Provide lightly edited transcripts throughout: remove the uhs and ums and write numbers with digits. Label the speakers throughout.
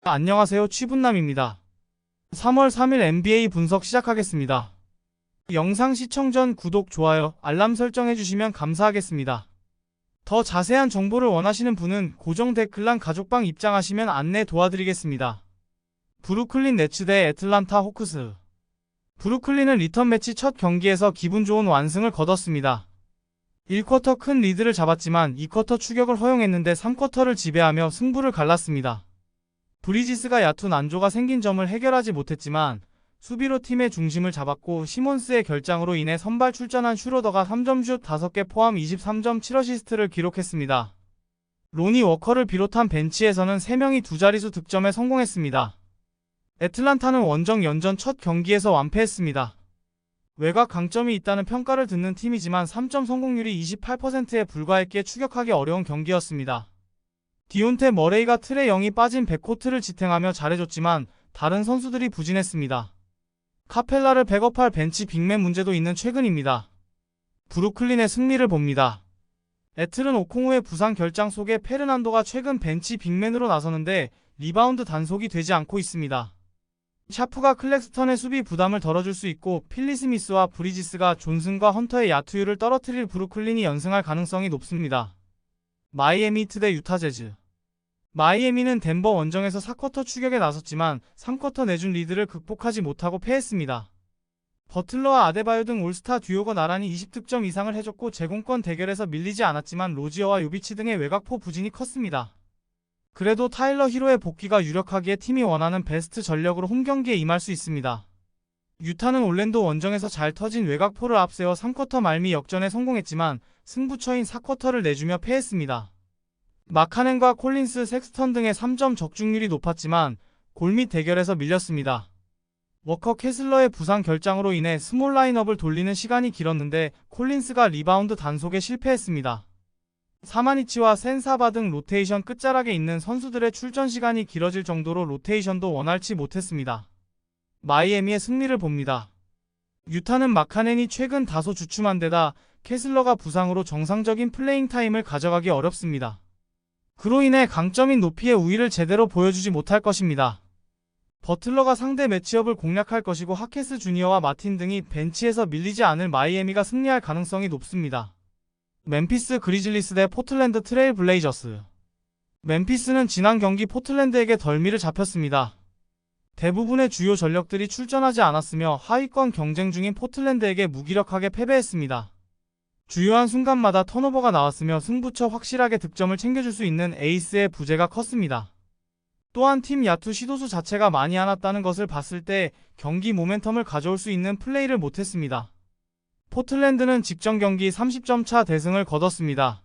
Speaker 1: 안녕하세요, 취분남입니다. 3월 3일 NBA 분석 시작하겠습니다. 영상 시청 전 구독, 좋아요, 알람 설정해주시면 감사하겠습니다. 더 자세한 정보를 원하시는 분은 고정 댓글란 가족방 입장하시면 안내 도와드리겠습니다. 브루클린 네츠 대 애틀란타 호크스. 브루클린은 리턴 매치 첫 경기에서 기분 좋은 완승을 거뒀습니다. 1쿼터 큰 리드를 잡았지만 2쿼터 추격을 허용했는데 3쿼터를 지배하며 승부를 갈랐습니다. 브리지스가 얕은 난조가 생긴 점을 해결하지 못했지만 수비로 팀의 중심을 잡았고, 시몬스의 결장으로 인해 선발 출전한 슈로더가 3점슛 5개 포함 23.7어시스트를 기록했습니다. 로니 워커를 비롯한 벤치에서는 3명이 두 자릿수 득점에 성공했습니다. 애틀란타는 원정 연전 첫 경기에서 완패했습니다. 외곽 강점이 있다는 평가를 듣는 팀이지만 3점 성공률이 28%에 불과했기에 추격하기 어려운 경기였습니다. 디온테 머레이가 틀에 0이 빠진 백코트를 지탱하며 잘해줬지만 다른 선수들이 부진했습니다. 카펠라를 백업할 벤치 빅맨 문제도 있는 최근입니다. 브루클린의 승리를 봅니다. 애틀은 오콩우의 부상 결장 속에 페르난도가 최근 벤치 빅맨으로 나서는데 리바운드 단속이 되지 않고 있습니다. 샤프가 클렉스턴의 수비 부담을 덜어줄 수 있고, 필리 스미스와 브리지스가 존슨과 헌터의 야투율을 떨어뜨릴 브루클린이 연승할 가능성이 높습니다. 마이애미 히트 대 유타 재즈. 마이애미는 덴버 원정에서 4쿼터 추격에 나섰지만 3쿼터 내준 리드를 극복하지 못하고 패했습니다. 버틀러와 아데바요 등 올스타 듀오가 나란히 20득점 이상을 해줬고, 제공권 대결에서 밀리지 않았지만 로지어와 요비치 등의 외곽포 부진이 컸습니다. 그래도 타일러 히로의 복귀가 유력하기에 팀이 원하는 베스트 전력으로 홈경기에 임할 수 있습니다. 유타는 올랜도 원정에서 잘 터진 외곽포를 앞세워 3쿼터 말미 역전에 성공했지만 승부처인 4쿼터를 내주며 패했습니다. 마카넨과 콜린스, 섹스턴 등의 3점 적중률이 높았지만 골밑 대결에서 밀렸습니다. 워커, 캐슬러의 부상 결장으로 인해 스몰 라인업을 돌리는 시간이 길었는데 콜린스가 리바운드 단속에 실패했습니다. 사마니치와 센사바 등 로테이션 끝자락에 있는 선수들의 출전 시간이 길어질 정도로 로테이션도 원활치 못했습니다. 마이애미의 승리를 봅니다. 유타는 마카넨이 최근 다소 주춤한 데다 캐슬러가 부상으로 정상적인 플레잉 타임을 가져가기 어렵습니다. 그로 인해 강점인 높이의 우위를 제대로 보여주지 못할 것입니다. 버틀러가 상대 매치업을 공략할 것이고, 하케스 주니어와 마틴 등이 벤치에서 밀리지 않을 마이애미가 승리할 가능성이 높습니다. 멤피스 그리즐리스 대 포틀랜드 트레일 블레이저스. 멤피스는 지난 경기 포틀랜드에게 덜미를 잡혔습니다. 대부분의 주요 전력들이 출전하지 않았으며 하위권 경쟁 중인 포틀랜드에게 무기력하게 패배했습니다. 주요한 순간마다 턴오버가 나왔으며 승부처 확실하게 득점을 챙겨줄 수 있는 에이스의 부재가 컸습니다. 또한 팀 야투 시도수 자체가 많이 안 왔다는 것을 봤을 때 경기 모멘텀을 가져올 수 있는 플레이를 못했습니다. 포틀랜드는 직전 경기 30점 차 대승을 거뒀습니다.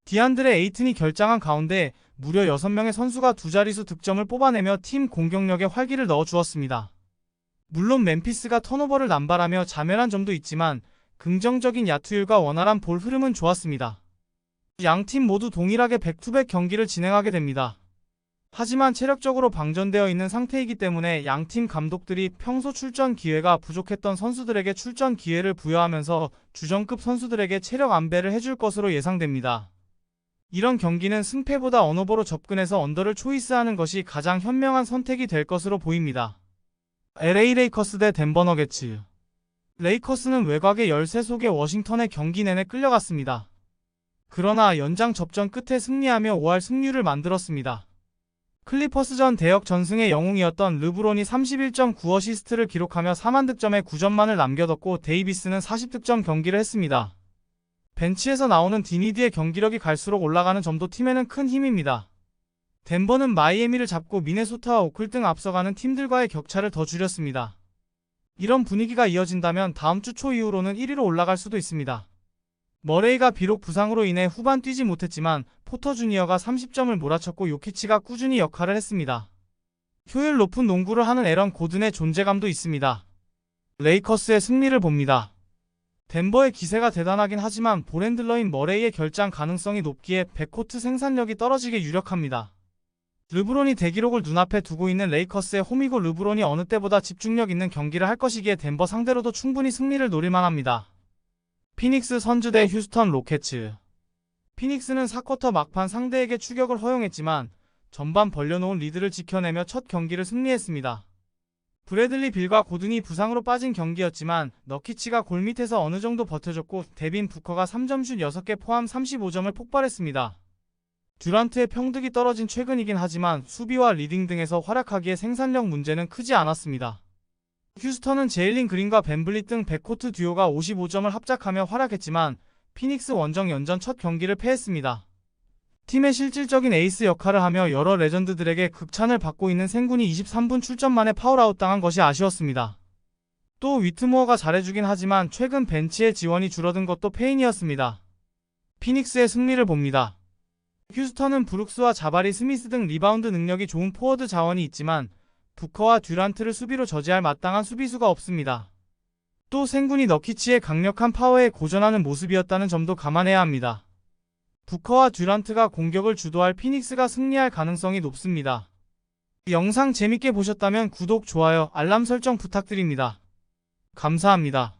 Speaker 1: 디안드레 에이튼이 결장한 가운데 무려 6명의 선수가 두 자릿수 득점을 뽑아내며 팀 공격력에 활기를 넣어주었습니다. 물론 멤피스가 턴오버를 남발하며 자멸한 점도 있지만 긍정적인 야투율과 원활한 볼 흐름은 좋았습니다. 양팀 모두 동일하게 백투백 경기를 진행하게 됩니다. 하지만 체력적으로 방전되어 있는 상태이기 때문에 양팀 감독들이 평소 출전 기회가 부족했던 선수들에게 출전 기회를 부여하면서 주전급 선수들에게 체력 안배를 해줄 것으로 예상됩니다. 이런 경기는 승패보다 언오버로 접근해서 언더를 초이스하는 것이 가장 현명한 선택이 될 것으로 보입니다. LA 레이커스 대 덴버 너게츠. 레이커스는 외곽의 열세 속에 워싱턴의 경기 내내 끌려갔습니다. 그러나 연장 접전 끝에 승리하며 5할 승률을 만들었습니다. 클리퍼스전 대역 전승의 영웅이었던 르브론이 31.9어시스트를 기록하며 4만 득점에 9점만을 남겨뒀고, 데이비스는 40득점 경기를 했습니다. 벤치에서 나오는 디니디의 경기력이 갈수록 올라가는 점도 팀에는 큰 힘입니다. 덴버는 마이애미를 잡고 미네소타와 오클 등 앞서가는 팀들과의 격차를 더 줄였습니다. 이런 분위기가 이어진다면 다음 주 초 이후로는 1위로 올라갈 수도 있습니다. 머레이가 비록 부상으로 인해 후반 뛰지 못했지만 포터 주니어가 30점을 몰아쳤고, 요키치가 꾸준히 역할을 했습니다. 효율 높은 농구를 하는 에런 고든의 존재감도 있습니다. 레이커스의 승리를 봅니다. 덴버의 기세가 대단하긴 하지만 볼핸들러인 머레이의 결장 가능성이 높기에 백코트 생산력이 떨어지게 유력합니다. 르브론이 대기록을 눈앞에 두고 있는 레이커스의 홈이고, 르브론이 어느 때보다 집중력 있는 경기를 할 것이기에 덴버 상대로도 충분히 승리를 노릴만합니다. 피닉스 선즈 대 휴스턴 로켓츠. 피닉스는 4쿼터 막판 상대에게 추격을 허용했지만 전반 벌려놓은 리드를 지켜내며 첫 경기를 승리했습니다. 브래들리 빌과 고든이 부상으로 빠진 경기였지만 너키치가 골밑에서 어느 정도 버텨줬고 데빈 부커가 3점슛 6개 포함 35점을 폭발했습니다. 듀란트의 평득이 떨어진 최근이긴 하지만 수비와 리딩 등에서 활약하기에 생산력 문제는 크지 않았습니다. 휴스턴은 제일린 그린과 벤블릿 등 백코트 듀오가 55점을 합작하며 활약했지만 피닉스 원정 연전 첫 경기를 패했습니다. 팀의 실질적인 에이스 역할을 하며 여러 레전드들에게 극찬을 받고 있는 생군이 23분 출전 만에 파울아웃 당한 것이 아쉬웠습니다. 또 위트모어가 잘해주긴 하지만 최근 벤치의 지원이 줄어든 것도 페인이었습니다. 피닉스의 승리를 봅니다. 휴스턴은 브룩스와 자바리 스미스 등 리바운드 능력이 좋은 포워드 자원이 있지만 부커와 듀란트를 수비로 저지할 마땅한 수비수가 없습니다. 또 생군이 너키치의 강력한 파워에 고전하는 모습이었다는 점도 감안해야 합니다. 부커와 듀란트가 공격을 주도할 피닉스가 승리할 가능성이 높습니다. 영상 재밌게 보셨다면 구독, 좋아요, 알람 설정 부탁드립니다. 감사합니다.